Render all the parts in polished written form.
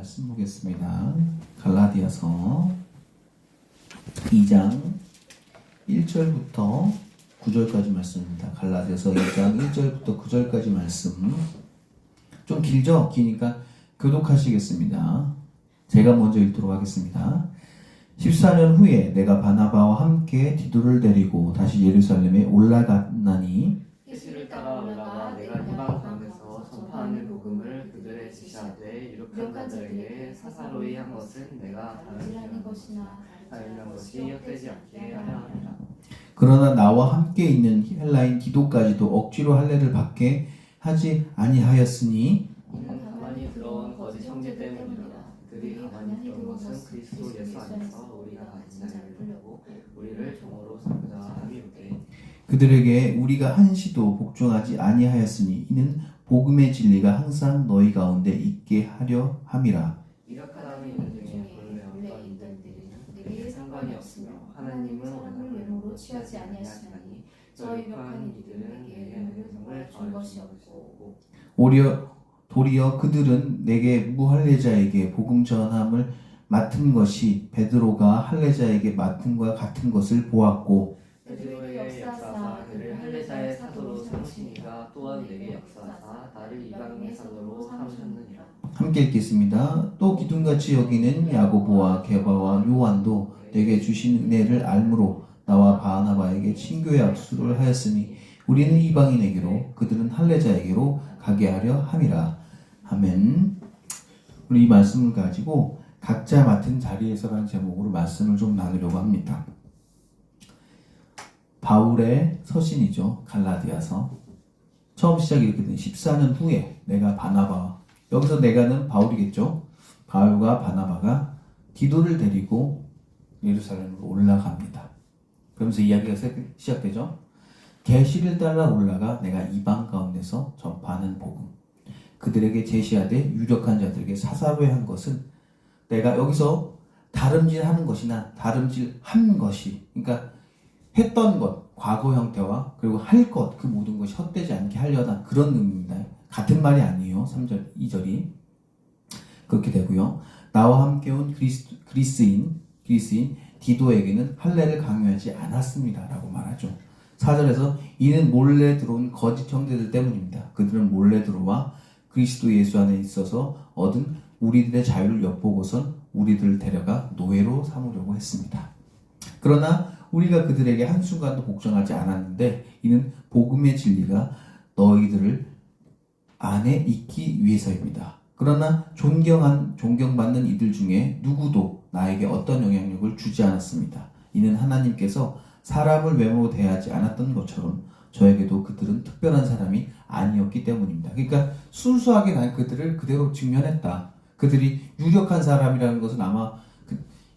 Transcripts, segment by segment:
말씀 보겠습니다. 갈라디아서 2장 1절부터 9절까지 말씀입니다. 갈라디아서 2장 1절부터 9절까지 말씀. 좀 길죠? 기니까 교독하시겠습니다. 제가 먼저 읽도록 하겠습니다. 14년 후에 내가 바나바와 함께 디도를 데리고 다시 예루살렘에 올라갔나니 예수를 따라 올라가 내가 이방 가운데서 전파하는 복음을 그들의 지시하되 유력한 자들에게 사사로이 한 것은 내가 다른 것이 헛되지 않게 하려 합니다. 그러나 나와 함께 있는 헬라인 디도까지도 억지로 할례를 받게 하지 아니하였으니 이는 가만히 들어온 거짓 형제 때문이라. 그들이 가만히 들어온 것은 그리스도 예수 안에서 우리가 가진 자를 보려고 우리를 종으로 삼고자 함이로되 그들에게 우리가 한시도 복종하지 아니하였으니 이는 복음의 진리가 항상 너희 가운데 있게 하려 함이라. 유력하다는 이들 중에 본래 어떤 이들들이 내게 상관이 없으며 하나님은 사람을 외모로 취하지 아니하시나니 저 유력한 이들은 내게 은총을 준 것이 없고 도리어 그들은 내게 무할례자에게 복음 전함을 맡은 것이 베드로가 할례자에게 맡은 것과 같은 것을 보았고 베드로의 역사사 그를 할례자의 사도로 삼으시니가 또한 내게 역사사 나를 이방인의 사도로 삼으셨느니라. 함께 읽겠습니다. 또 기둥같이 여기는 야고보와 게바와 요한도 내게 주신 은혜를 알므로 나와 바나바에게 친교의 악수를 하였으니 우리는 이방인에게로 그들은 할례자에게로 가게 하려 함이라. 아멘. 우리 이 말씀을 가지고 각자 맡은 자리에서라는 제목으로 말씀을 좀 나누려고 합니다. 바울의 서신이죠. 갈라디아서. 처음 시작이 이렇게 된 14년 후에 내가 바나바, 여기서 내가는 바울이겠죠. 바울과 바나바가 디도를 데리고 예루살렘으로 올라갑니다. 그러면서 이야기가 시작되죠. 계시를 따라 올라가 내가 이방 가운데서 전파하는 복음, 그들에게 제시하되 유력한 자들에게 사사로이 한 것은 내가 여기서 다름질하는 것이나 다름질한 것이, 그러니까 했던 것, 과거 형태와 그리고 할 것, 그 모든 것이 헛되지 않게 하려다, 그런 의미입니다. 같은 말이 아니에요. 3절, 2절이 그렇게 되고요. 나와 함께 온 그리스인 디도에게는 할례를 강요하지 않았습니다 라고 말하죠. 4절에서 이는 몰래 들어온 거짓 형제들 때문입니다. 그들은 몰래 들어와 그리스도 예수 안에 있어서 얻은 우리들의 자유를 엿보고선 우리들을 데려가 노예로 삼으려고 했습니다. 그러나 우리가 그들에게 한순간도 복종하지 않았는데 이는 복음의 진리가 너희들을 안에 있기 위해서입니다. 그러나 존경받는 이들 중에 누구도 나에게 어떤 영향력을 주지 않았습니다. 이는 하나님께서 사람을 외모로 대하지 않았던 것처럼 저에게도 그들은 특별한 사람이 아니었기 때문입니다. 그러니까 순수하게 난 그들을 그대로 직면했다. 그들이 유력한 사람이라는 것은 아마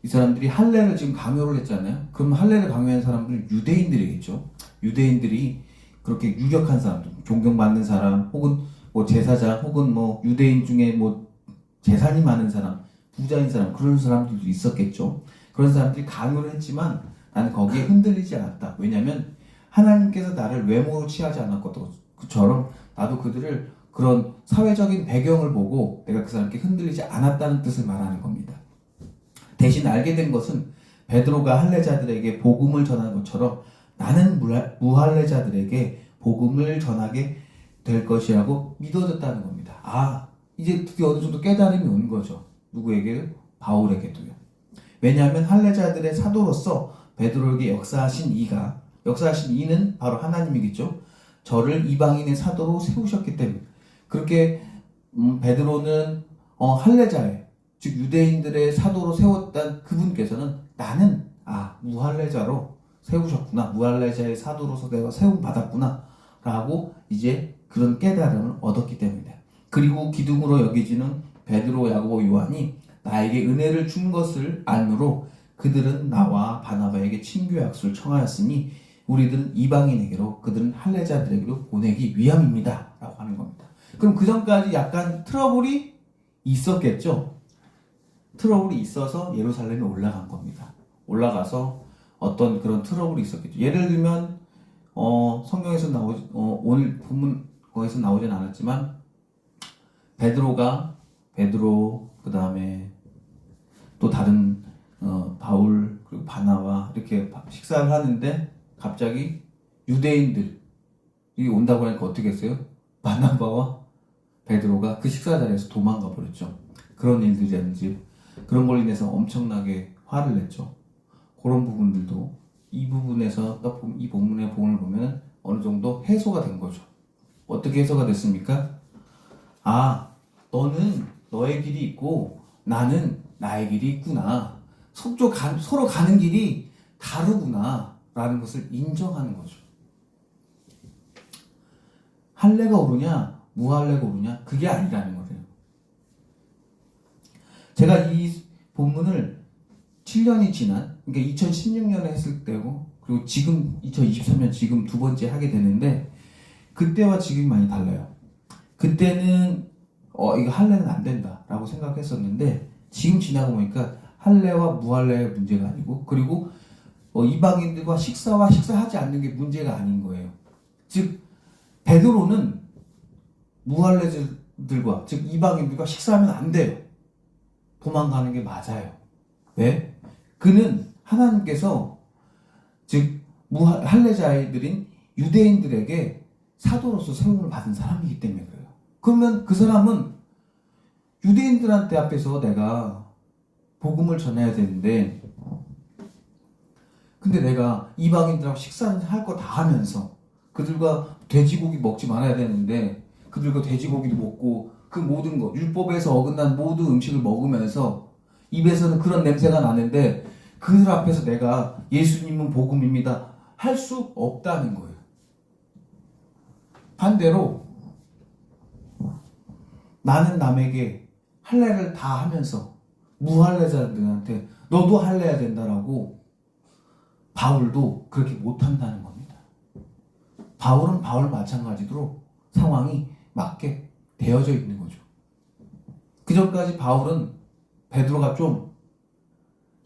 이 사람들이 할례를 지금 강요를 했잖아요. 그럼 할례를 강요한 사람들은 유대인들이겠죠. 유대인들이 그렇게 유력한 사람들, 존경받는 사람, 혹은 뭐 제사장, 혹은 뭐 유대인 중에 뭐 재산이 많은 사람, 부자인 사람, 그런 사람들도 있었겠죠. 그런 사람들이 강요를 했지만 나는 거기에 흔들리지 않았다. 왜냐하면 하나님께서 나를 외모로 취하지 않았것처럼 나도 그들을 그런 사회적인 배경을 보고 내가 그 사람께 흔들리지 않았다는 뜻을 말하는 겁니다. 대신 알게 된 것은 베드로가 할례자들에게 복음을 전하는 것처럼 나는 무할례자들에게 복음을 전하게 될 것이라고 믿어졌다는 겁니다. 아, 이제 드디어 어느 정도 깨달음이 온 거죠. 누구에게? 바울에게도요. 왜냐하면 할례자들의 사도로서 베드로에게 역사하신 이는 바로 하나님이겠죠. 저를 이방인의 사도로 세우셨기 때문에 그렇게 베드로는 할례자의, 즉 유대인들의 사도로 세웠던 그분께서는 나는 무할례자로 세우셨구나, 무할례자의 사도로서 내가 세움 받았구나 라고 이제 그런 깨달음을 얻었기 때문이다. 그리고 기둥으로 여겨지는 베드로, 야고보, 요한이 나에게 은혜를 준 것을 알므로 그들은 나와 바나바에게 친교의 악수를 청하였으니 우리들은 이방인에게로 그들은 할례자들에게로 보내기 위함입니다 라고 하는 겁니다. 그럼 그 전까지 약간 트러블이 있었겠죠. 트러블이 있어서 예루살렘에 올라간 겁니다. 올라가서 어떤 그런 트러블이 있었겠죠. 예를 들면 성경에서 오늘 본문 거기서 나오진 않았지만 베드로, 그 다음에 또 다른 바울 그리고 바나바 이렇게 식사를 하는데 갑자기 유대인들이 온다고 하니까 어떻게 했어요? 바나바와 베드로가 그 식사 자리에서 도망가 버렸죠. 그런 일들이라든지 그런 걸로 인해서 엄청나게 화를 냈죠. 그런 부분들도 이 부분에서 이 본문의 부분을 보면 어느 정도 해소가 된 거죠. 어떻게 해소가 됐습니까? 아, 너는 너의 길이 있고 나는 나의 길이 있구나. 서로 가는 길이 다르구나 라는 것을 인정하는 거죠. 할례가 옳으냐 무할례가 옳으냐 그게 아니라는 거예요. 제가 이 본문을 7년이 지난 그러니까 2016년에 했을 때고 그리고 지금 2023년 지금 두 번째 하게 되는데 그때와 지금이 많이 달라요. 그때는 이거 할례는 안 된다라고 생각했었는데 지금 지나고 보니까 할례와 무할례의 문제가 아니고 그리고 이방인들과 식사하지 않는 게 문제가 아닌 거예요. 즉 베드로는 무할례들과 즉 이방인들과 식사하면 안 돼요. 도망가는 게 맞아요. 왜? 그는 하나님께서 즉 할례자들인 유대인들에게 사도로서 세움을 받은 사람이기 때문에 그래요. 그러면 그 사람은 유대인들한테 앞에서 내가 복음을 전해야 되는데 근데 내가 이방인들하고 식사를 할 거 다 하면서 그들과 돼지고기 먹지 말아야 되는데 그들과 돼지고기도 먹고 그 모든 것 율법에서 어긋난 모든 음식을 먹으면서 입에서는 그런 냄새가 나는데 그들 앞에서 내가 예수님은 복음입니다 할 수 없다는 거예요. 반대로 나는 남에게 할례를 다 하면서 무할례자들한테 너도 할례해야 된다라고 바울도 그렇게 못한다는 겁니다. 바울은 바울 마찬가지로 상황이 맞게 되어져 있는 거죠. 그전까지 바울은 베드로가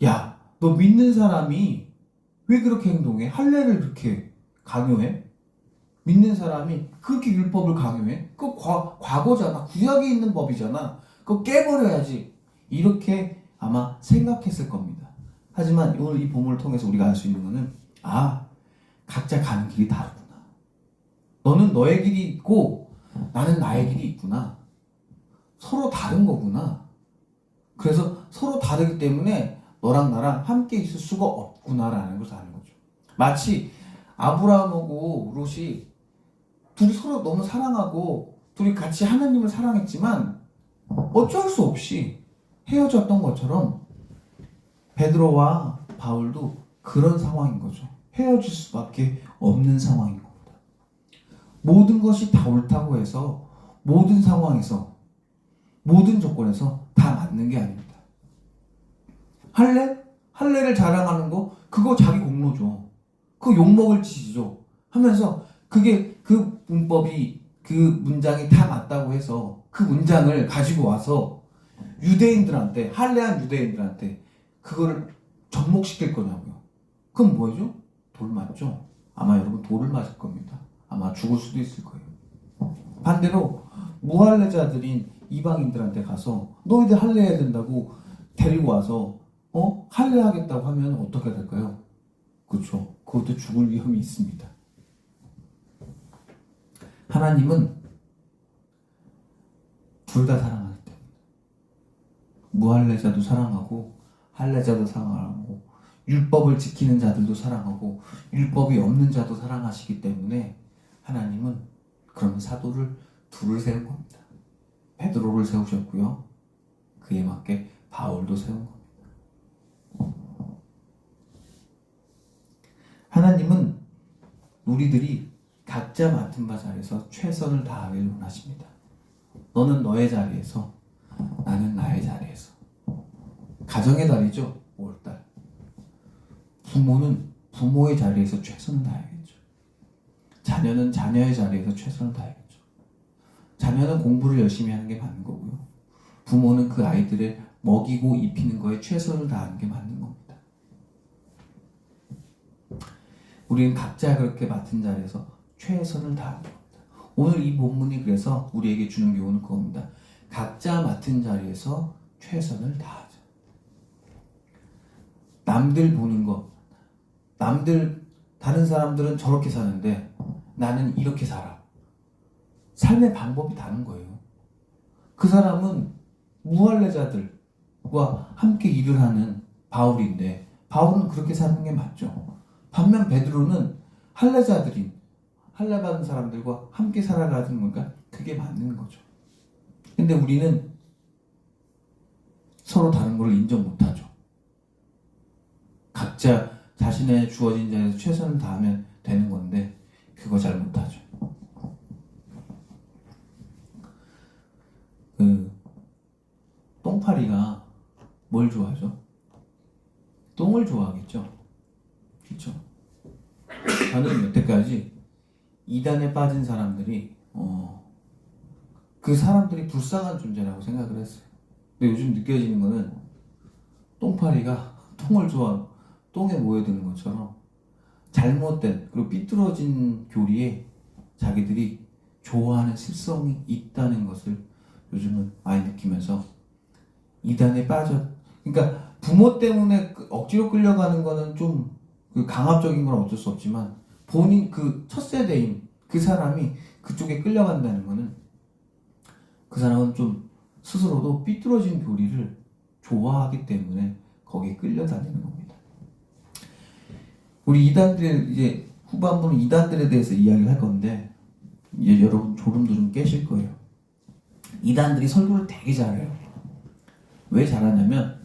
야, 너 믿는 사람이 왜 그렇게 행동해? 할례를 그렇게 강요해? 믿는 사람이 그렇게 율법을 강요해? 그거 과거잖아. 구약에 있는 법이잖아. 그거 깨버려야지. 이렇게 아마 생각했을 겁니다. 하지만 오늘 이 본문을 통해서 우리가 알 수 있는 것은 각자 가는 길이 다르구나. 너는 너의 길이 있고 나는 나의 길이 있구나. 서로 다른 거구나. 그래서 서로 다르기 때문에 너랑 나랑 함께 있을 수가 없구나라는 것을 아는 거죠. 마치 아브라함하고 롯이 둘이 서로 너무 사랑하고 둘이 같이 하나님을 사랑했지만 어쩔 수 없이 헤어졌던 것처럼 베드로와 바울도 그런 상황인 거죠. 헤어질 수밖에 없는 상황인 겁니다. 모든 것이 다 옳다고 해서 모든 상황에서 모든 조건에서 다 맞는 게 아닙니다. 할례를 자랑하는 거 그거 자기 공로죠. 그거 욕먹을 짓이죠. 하면서 그게 그 문법이 그 문장이 다 맞다고 해서 그 문장을 가지고 와서 유대인들한테 할례한 유대인들한테 그거를 접목시킬 거냐고요. 그럼 뭐죠? 돌 맞죠? 아마 여러분 돌을 맞을 겁니다. 아마 죽을 수도 있을 거예요. 반대로 무할례자들인 이방인들한테 가서 너희들 할례해야 된다고 데리고 와서 할례하겠다고 하면 어떻게 될까요? 그렇죠. 그것도 죽을 위험이 있습니다. 하나님은 둘 다 사랑하기 때문에 무할례자도 사랑하고 할례자도 사랑하고 율법을 지키는 자들도 사랑하고 율법이 없는 자도 사랑하시기 때문에 하나님은 그런 사도를 둘을 세운 겁니다. 베드로를 세우셨고요. 그에 맞게 바울도 세운 겁니다. 하나님은 우리들이 각자 맡은 바 자리에서 최선을 다하기를 원하십니다. 너는 너의 자리에서, 나는 나의 자리에서. 가정의 자리죠. 5월달. 부모는 부모의 자리에서 최선을 다해야겠죠. 자녀는 자녀의 자리에서 최선을 다해야겠죠. 자녀는 공부를 열심히 하는 게 맞는 거고요. 부모는 그 아이들을 먹이고 입히는 거에 최선을 다하는 게 맞는 겁니다. 우리는 각자 그렇게 맡은 자리에서 최선을 다하는 겁니다. 오늘 이 본문이 그래서 우리에게 주는 교훈은 그겁니다. 각자 맡은 자리에서 최선을 다하자. 남들 보는 거, 다른 사람들은 저렇게 사는데 나는 이렇게 살아. 삶의 방법이 다른 거예요. 그 사람은 무할례자들과 함께 일을 하는 바울인데 바울은 그렇게 사는 게 맞죠. 반면 베드로는 할례 받은 사람들과 함께 살아가는 거니까 그게 맞는 거죠. 근데 우리는 서로 다른 걸 인정 못하죠. 각자 자신의 주어진 자리에서 최선을 다하면 되는 건데 그거 잘 못하죠. 똥파리가 뭘 좋아하죠? 똥을 좋아하겠죠. 그렇죠? 저는 여태까지 이단에 빠진 사람들이 그 사람들이 불쌍한 존재라고 생각을 했어요. 근데 요즘 느껴지는 거는 똥파리가 똥을 좋아하고 똥에 모여드는 것처럼 잘못된 그리고 삐뚤어진 교리에 자기들이 좋아하는 습성이 있다는 것을 요즘은 많이 느끼면서 이단에 그러니까 부모 때문에 억지로 끌려가는 거는 좀 강압적인 건 어쩔 수 없지만 본인 그 첫 세대인 그 사람이 그쪽에 끌려간다는 거는 그 사람은 좀 스스로도 삐뚤어진 교리를 좋아하기 때문에 거기에 끌려다니는 겁니다. 우리 이단들 이제 후반부는 이단들에 대해서 이야기를 할 건데 이제 여러분 졸음도 좀 깨실 거예요. 이단들이 설교를 되게 잘해요. 왜 잘하냐면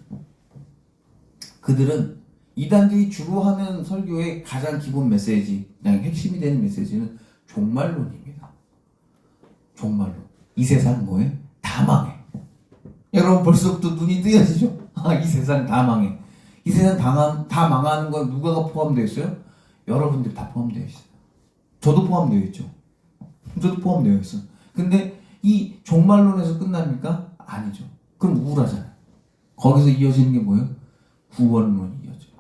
그들은 이단들이 주로 하는 설교의 가장 기본 메시지, 그냥 핵심이 되는 메시지는 종말론입니다. 종말론. 이 세상 뭐해? 다 망해. 여러분 벌써부터 눈이 뜨여지죠? 이 세상 다 망해. 이 세상 다 망하는 건 누가가 포함되어 있어요? 여러분들이 다 포함되어 있어요. 저도 포함되어 있죠. 저도 포함되어 있어요. 근데 이 종말론에서 끝납니까? 아니죠. 그럼 우울하잖아요. 거기서 이어지는 게 뭐예요? 구원론이 이어져요.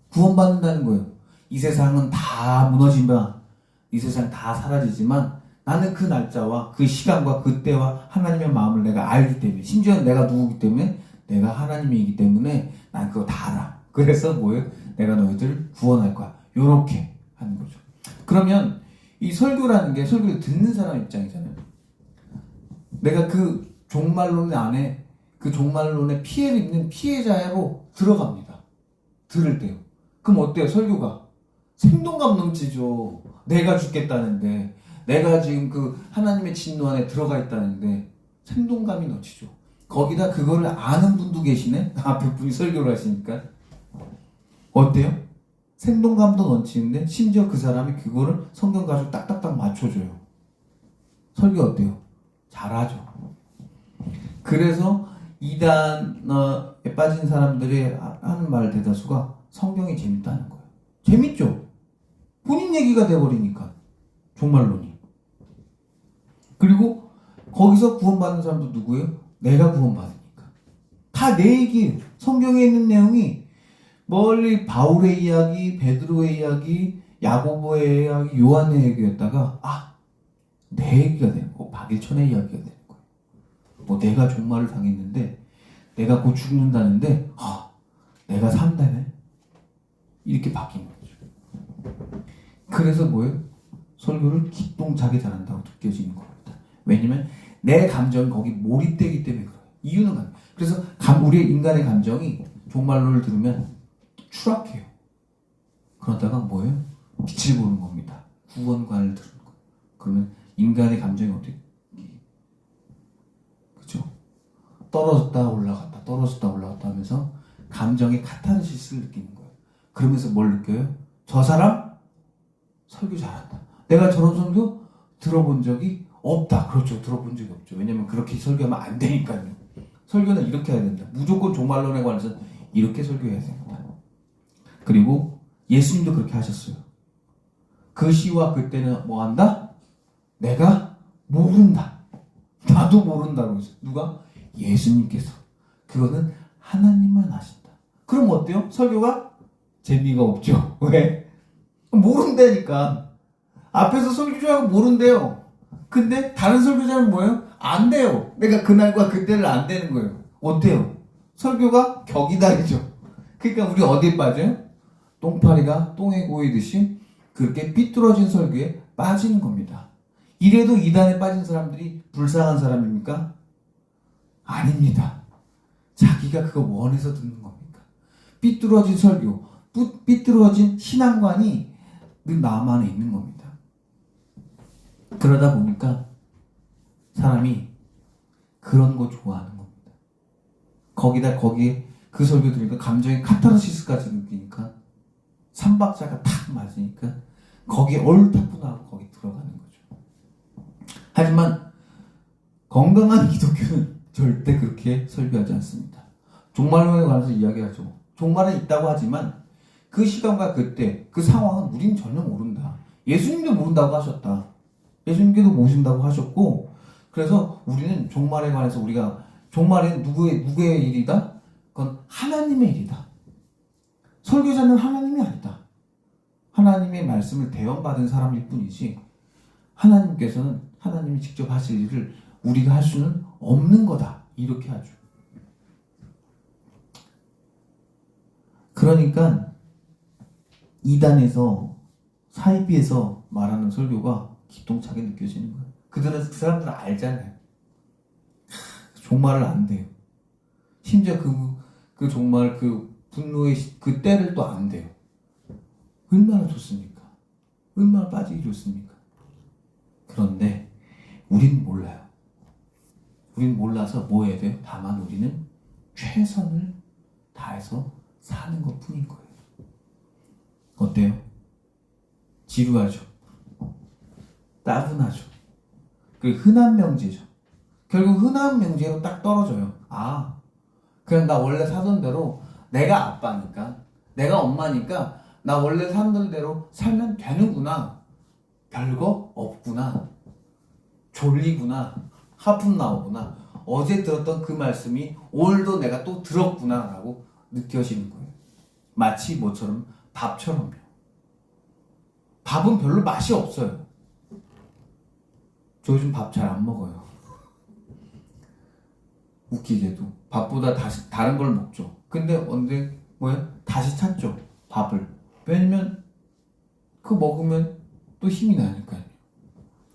구원받는다는 거예요. 이 세상은 다 무너지면 이 세상 다 사라지지만 나는 그 날짜와 그 시간과 그 때와 하나님의 마음을 내가 알기 때문에 심지어 내가 누구기 때문에 내가 하나님이기 때문에 난 그거 다 알아. 그래서 뭐예요? 내가 너희들을 구원할 거야. 요렇게 하는 거죠. 그러면 이 설교라는 게 설교를 듣는 사람 입장이잖아요. 내가 그 종말론 안에 그 종말론에 피해를 입는 피해자로 들어갑니다. 들을 때요. 그럼 어때요? 설교가 생동감 넘치죠. 내가 죽겠다는데 내가 지금 그 하나님의 진노 안에 들어가 있다는데 생동감이 넘치죠. 거기다 그거를 아는 분도 계시네. 앞에 분이 설교를 하시니까 어때요? 생동감도 넘치는데 심지어 그 사람이 그거를 성경 가지고 딱딱딱 맞춰줘요. 설교 어때요? 잘하죠. 그래서 이단에 빠진 사람들이 하는 말 대다수가 성경이 재밌다는 거예요. 재밌죠? 본인 얘기가 돼버리니까 종말론이. 그리고 거기서 구원받는 사람도 누구예요? 내가 구원받으니까. 다 내 얘기예요. 성경에 있는 내용이 멀리 바울의 이야기, 베드로의 이야기, 야고보의 이야기, 요한의 얘기였다가 내 얘기가 되는 거고 박일천의 이야기가 되는 거예요. 뭐 내가 종말을 당했는데 내가 곧 죽는다는데 내가 산다네. 이렇게 바뀐 거죠. 그래서 뭐예요? 설교를 기똥차게 잘한다고 느껴지는 겁니다. 왜냐면 내 감정이 거기 몰입되기 때문에 그래요. 이유는 아니에요. 그래서 우리 인간의 감정이 종말론을 들으면 추락해요. 그러다가 뭐예요? 빛을 보는 겁니다. 구원관을 들은 거예요. 그러면 인간의 감정이 어떻게? 그죠? 떨어졌다 올라갔다 떨어졌다 올라갔다 하면서 감정의 카타르시스를 느끼는 거예요. 그러면서 뭘 느껴요? 저 사람 설교 잘한다. 내가 저런 설교 들어본 적이 없다. 그렇죠. 들어본 적이 없죠. 왜냐면 그렇게 설교하면 안 되니까요. 설교는 이렇게 해야 된다. 무조건 종말론에 관해서 이렇게 설교해야 됩니다. 그리고 예수님도 그렇게 하셨어요. 그 시와 그때는 뭐 한다? 내가 모른다. 나도 모른다고 했어요. 누가? 예수님께서. 그거는 하나님만 아신다. 그럼 어때요? 설교가 재미가 없죠. 왜? 모른다니까. 앞에서 설교자가 모른대요. 근데 다른 설교자는 뭐예요? 안 돼요. 내가 그날과 그때를 안 되는 거예요. 어때요? 설교가 격이다리죠. 그러니까 우리 어디에 빠져요? 똥파리가 똥에 고이듯이 그렇게 삐뚤어진 설교에 빠지는 겁니다. 이래도 이단에 빠진 사람들이 불쌍한 사람입니까? 아닙니다. 자기가 그거 원해서 듣는 겁니까? 삐뚤어진 설교, 삐뚤어진 신앙관이 늘 마음 안에 있는 겁니다. 그러다 보니까 사람이 그런 거 좋아하는 겁니다. 거기에 그 설교 들으니까 감정의 카타르시스까지 느끼니까 삼박자가 탁 맞으니까 거기에 옳다구나 거기 들어가는 거죠. 하지만 건강한 기독교는 절대 그렇게 설교하지 않습니다. 종말론에 관해서 이야기하죠. 종말은 있다고 하지만 그 시간과 그때 그 상황은 우린 전혀 모른다. 예수님도 모른다고 하셨다. 예수님께도 모신다고 하셨고, 그래서 우리는 종말에 관해서 우리가 종말은 누구의 일이다? 그건 하나님의 일이다. 설교자는 하나님이 아니다. 하나님의 말씀을 대언받은 사람일 뿐이지 하나님께서는 하나님이 직접 하실 일을 우리가 할 수는 없는 거다. 이렇게 하죠. 그러니까 이단에서 사이비에서 말하는 설교가 기똥차게 느껴지는 거예요. 그 사람들은 알잖아요. 종말을 안 돼요. 심지어 그 종말 그 분노의 그 때를 또 안 돼요. 얼마나 좋습니까? 얼마나 빠지기 좋습니까? 그런데 우린 몰라요. 우린 몰라서 뭐 해야 돼요? 다만 우리는 최선을 다해서 사는 것 뿐인 거예요. 어때요? 지루하죠? 따분하죠? 그 흔한 명제죠. 결국 흔한 명제로 딱 떨어져요. 아, 그냥 나 원래 사던 대로 내가 아빠니까, 내가 엄마니까 나 원래 사는 대로 살면 되는구나. 별거 없구나. 졸리구나. 하품 나오구나. 어제 들었던 그 말씀이 오늘도 내가 또 들었구나 라고 느껴지는 거예요. 마치 뭐처럼? 밥처럼요. 밥은 별로 맛이 없어요. 저 요즘 밥 잘 안 먹어요. 웃기게도 밥보다 다른 걸 먹죠. 근데 언제 다시 찾죠. 밥을. 왜냐면 그거 먹으면 또 힘이 나니까요.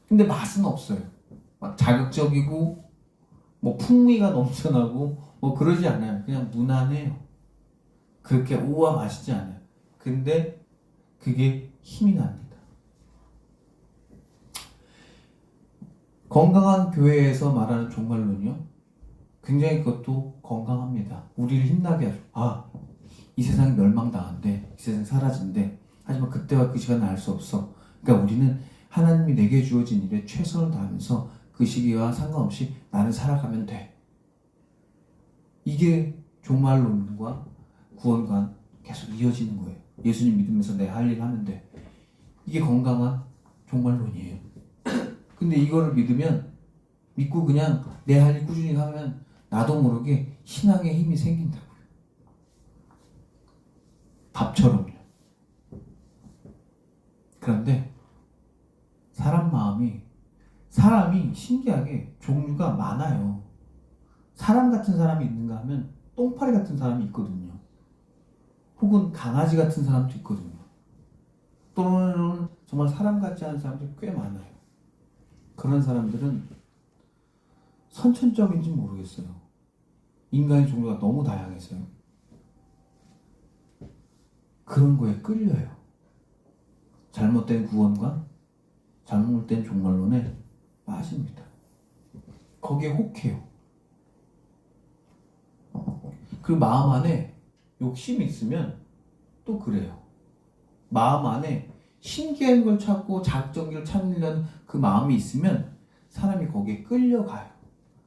근데 맛은 없어요. 막 자극적이고 뭐 풍미가 넘쳐나고 뭐 그러지 않아요. 그냥 무난해요. 그렇게 우와 맛있지 않아요. 근데 그게 힘이 납니다. 건강한 교회에서 말하는 종말론이요. 굉장히 그것도 건강합니다. 우리를 힘나게 하죠. 아, 이 세상이 멸망당한대. 이 세상이 사라진대. 하지만 그때와 그 시간은 알 수 없어. 그러니까 우리는 하나님이 내게 주어진 일에 최선을 다하면서 그 시기와 상관없이 나는 살아가면 돼. 이게 종말론과 구원과 계속 이어지는 거예요. 예수님 믿으면서 내 할 일 하면 돼. 이게 건강한 종말론이에요. 근데 이거를 믿고 그냥 내 할 일 꾸준히 하면 나도 모르게 신앙의 힘이 생긴다고요. 밥처럼요. 그런데 사람이 신기하게 종류가 많아요. 사람 같은 사람이 있는가 하면 똥파리 같은 사람이 있거든요. 혹은 강아지 같은 사람도 있거든요. 또는 정말 사람 같지 않은 사람들이 꽤 많아요. 그런 사람들은 선천적인지 모르겠어요. 인간의 종류가 너무 다양해서요. 그런 거에 끌려요. 잘못된 구원과 잘못된 종말론에 빠집니다. 거기에 혹해요. 그 마음 안에 욕심이 있으면 또 그래요. 마음 안에 신기한 걸 찾고 자극적인 걸 찾으려는 그 마음이 있으면 사람이 거기에 끌려가요.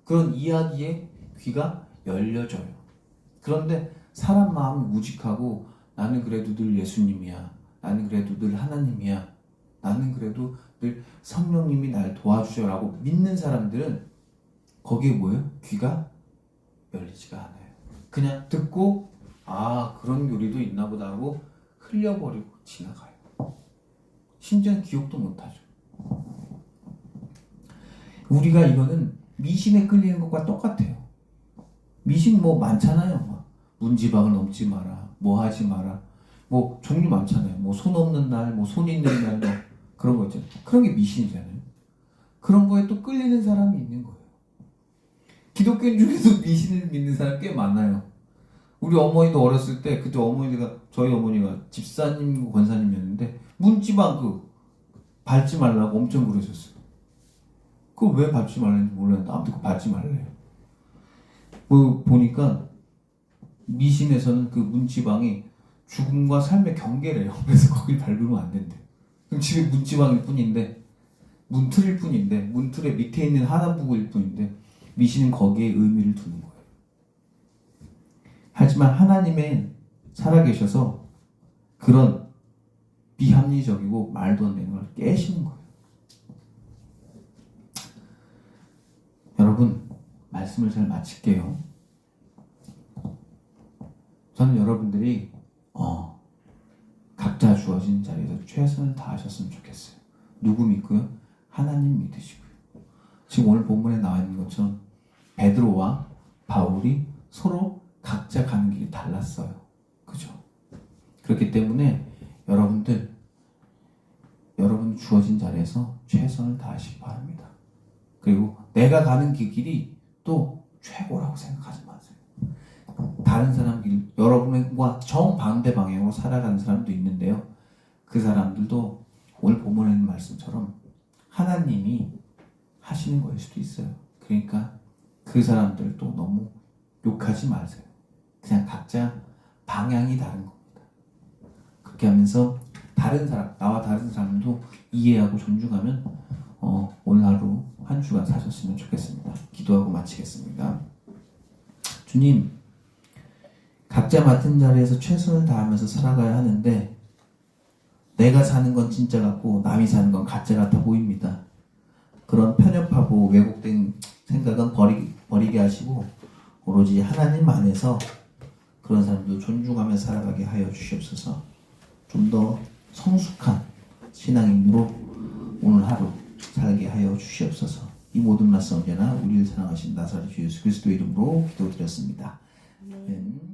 그런 이야기에 귀가 열려져요. 그런데 사람 마음이 우직하고 나는 그래도 늘 예수님이야. 나는 그래도 늘 하나님이야. 나는 그래도 늘 성령님이 날 도와주셔라고 믿는 사람들은 거기에 뭐예요? 귀가 열리지가 않아요. 그냥 듣고 아 그런 요리도 있나 보다 하고 흘려버리고 지나가요. 심지어는 기억도 못하죠. 우리가 이거는 미신에 끌리는 것과 똑같아요. 미신 뭐 많잖아요. 막 문지방을 넘지 마라, 뭐 하지 마라, 뭐 종류 많잖아요. 뭐 손 없는 날, 뭐 손 있는 날, 뭐 그런 거 있잖아요. 그런 게 미신이잖아요. 그런 거에 또 끌리는 사람이 있는 거예요. 기독교인 중에도 미신을 믿는 사람 꽤 많아요. 우리 어머니도 어렸을 때 그때 저희 어머니가 집사님 권사님이었는데 문지방 밟지 말라고 엄청 그러셨어요. 그거 왜 밟지 말라는지 몰랐는데 아무튼 그거 밟지 말래요. 보니까 미신에서는 그 문지방이 죽음과 삶의 경계래요. 그래서 거길 밟으면 안 된대. 그럼 집에 문지방일 뿐인데, 문틀일 뿐인데, 문틀의 밑에 있는 하단부일 뿐인데, 미신은 거기에 의미를 두는 거예요. 하지만 하나님은 살아계셔서 그런 비합리적이고 말도 안 되는 걸 깨시는 거예요. 여러분, 말씀을 잘 마칠게요. 저는 여러분들이 각자 주어진 자리에서 최선을 다하셨으면 좋겠어요. 누구 믿고요? 하나님 믿으시고요. 지금 오늘 본문에 나와 있는 것처럼 베드로와 바울이 서로 각자 가는 길이 달랐어요. 그죠? 그렇기 때문에 여러분 주어진 자리에서 최선을 다하시기 바랍니다. 그리고 내가 가는 그 길이 또 최고라고 생각하지 마세요. 다른 사람 길, 여러분과 정반대 방향으로 살아가는 사람도 있는데요. 그 사람들도 오늘 본문에 있는 말씀처럼 하나님이 하시는 거일 수도 있어요. 그러니까 그 사람들도 너무 욕하지 마세요. 그냥 각자 방향이 다른 겁니다. 그렇게 하면서 나와 다른 사람도 이해하고 존중하면 오늘 하루 한 주간 사셨으면 좋겠습니다. 기도하고 마치겠습니다. 주님, 각자 맡은 자리에서 최선을 다하면서 살아가야 하는데 내가 사는 건 진짜 같고 남이 사는 건 가짜 같아 보입니다. 그런 편협하고 왜곡된 생각은 버리게 하시고 오로지 하나님 안에서 그런 사람도 존중하며 살아가게 하여 주시옵소서. 좀 더 성숙한 신앙인으로 오늘 하루 살게 하여 주시옵소서. 이 모든 말씀 언제나 우리를 사랑하신 나사렛 주 예수 그리스도의 이름으로 기도드렸습니다. 아멘.